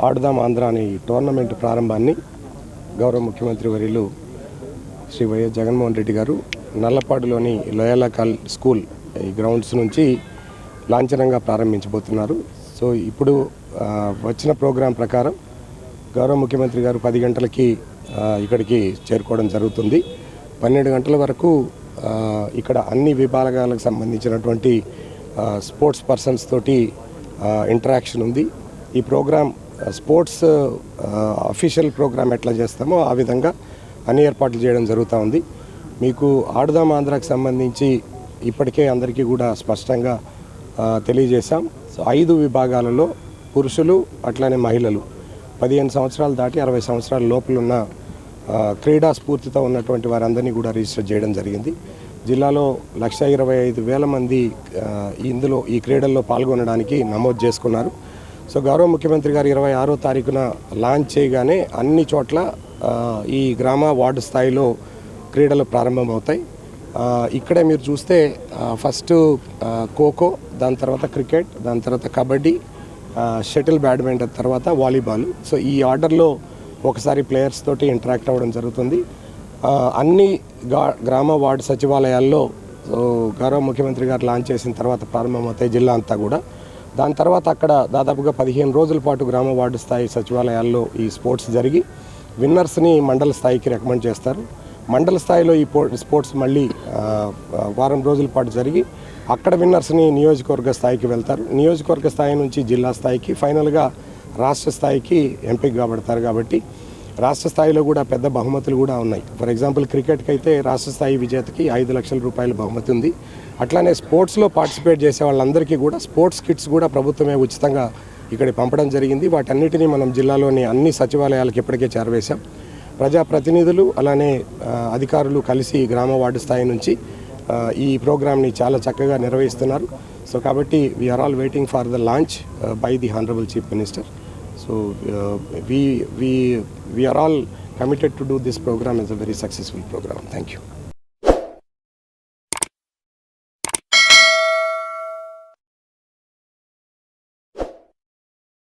ఆడుదాం ఆంధ్ర అనే టోర్నమెంట్ ప్రారంభాన్ని గౌరవ ముఖ్యమంత్రి వర్యులు శ్రీ వైఎస్ జగన్మోహన్ రెడ్డి గారు నల్లపాడులోని లోయలా స్కూల్ ఈ గ్రౌండ్స్ నుంచి లాంఛనంగా ప్రారంభించబోతున్నారు. సో ఇప్పుడు వచ్చిన ప్రోగ్రాం ప్రకారం గౌరవ ముఖ్యమంత్రి గారు 10 గంటలకి ఇక్కడికి చేరుకోవడం జరుగుతుంది. 12 గంటల వరకు ఇక్కడ అన్ని విభాగాలకు సంబంధించినటువంటి స్పోర్ట్స్ పర్సన్స్ తోటి ఇంటరాక్షన్ ఉంది. ఈ ప్రోగ్రాం స్పోర్ట్స్ అఫీషియల్ ప్రోగ్రాం ఎట్లా చేస్తామో ఆ విధంగా అన్ని ఏర్పాట్లు చేయడం జరుగుతూ ఉంది. మీకు ఆడుదాం ఆంధ్రాకి సంబంధించి ఇప్పటికే అందరికీ కూడా స్పష్టంగా తెలియజేశాం. సో 5 విభాగాలలో పురుషులు అట్లానే మహిళలు 15 సంవత్సరాలు దాటి 60 సంవత్సరాల లోపలున్న క్రీడా స్ఫూర్తితో ఉన్నటువంటి వారందరినీ కూడా రిజిస్టర్ చేయడం జరిగింది. జిల్లాలో 1,25,000 మంది ఇందులో ఈ క్రీడల్లో పాల్గొనడానికి నమోదు చేసుకున్నారు. సో గౌరవ ముఖ్యమంత్రి గారు 26వ తారీఖున లాంచ్ చేయగానే అన్ని చోట్ల ఈ గ్రామ వార్డు స్థాయిలో క్రీడలు ప్రారంభమవుతాయి. ఇక్కడే మీరు చూస్తే ఫస్ట్ ఖోఖో, దాని తర్వాత క్రికెట్, దాని తర్వాత కబడ్డీ, షటిల్, బ్యాడ్మింటన్, తర్వాత వాలీబాల్. సో ఈ ఆర్డర్లో ఒకసారి ప్లేయర్స్ తోటి ఇంటరాక్ట్ అవ్వడం జరుగుతుంది. అన్ని గ్రామ వార్డు సచివాలయాల్లో గౌరవ ముఖ్యమంత్రి గారు లాంచ్ చేసిన తర్వాత ప్రారంభమవుతాయి జిల్లా అంతా కూడా. దాని తర్వాత అక్కడ దాదాపుగా 15 రోజుల పాటు గ్రామ వార్డు స్థాయి సచివాలయాల్లో ఈ స్పోర్ట్స్ జరిగి విన్నర్స్ని మండల స్థాయికి రికమెండ్ చేస్తారు. మండల స్థాయిలో ఈ స్పోర్ట్స్ మళ్ళీ వారం రోజుల పాటు జరిగి అక్కడ విన్నర్స్ని నియోజకవర్గ స్థాయికి వెళ్తారు. నియోజకవర్గ స్థాయి నుంచి జిల్లా స్థాయికి, ఫైనల్గా రాష్ట్ర స్థాయికి ఎంపిక కాబడతారు. కాబట్టి రాష్ట్ర స్థాయిలో కూడా పెద్ద బహుమతులు కూడా ఉన్నాయి. ఫర్ ఎగ్జాంపుల్ క్రికెట్కి అయితే రాష్ట్ర స్థాయి విజేతకి 5 లక్షల రూపాయల బహుమతి ఉంది. అట్లానే స్పోర్ట్స్లో పార్టిసిపేట్ చేసే వాళ్ళందరికీ కూడా స్పోర్ట్స్ కిట్స్ కూడా ప్రభుత్వమే ఉచితంగా ఇక్కడ పంపడం జరిగింది. వాటన్నిటినీ మనం జిల్లాలోని అన్ని సచివాలయాలకు ఇప్పటికే చేరవేశాం. ప్రజాప్రతినిధులు అలానే అధికారులు కలిసి గ్రామ వార్డు స్థాయి నుంచి ఈ ప్రోగ్రామ్ని చాలా చక్కగా నిర్వహిస్తున్నారు. సో కాబట్టి we are all waiting for the launch by the honourable chief minister. So we are all committed to do this program as a very successful program. Thank you.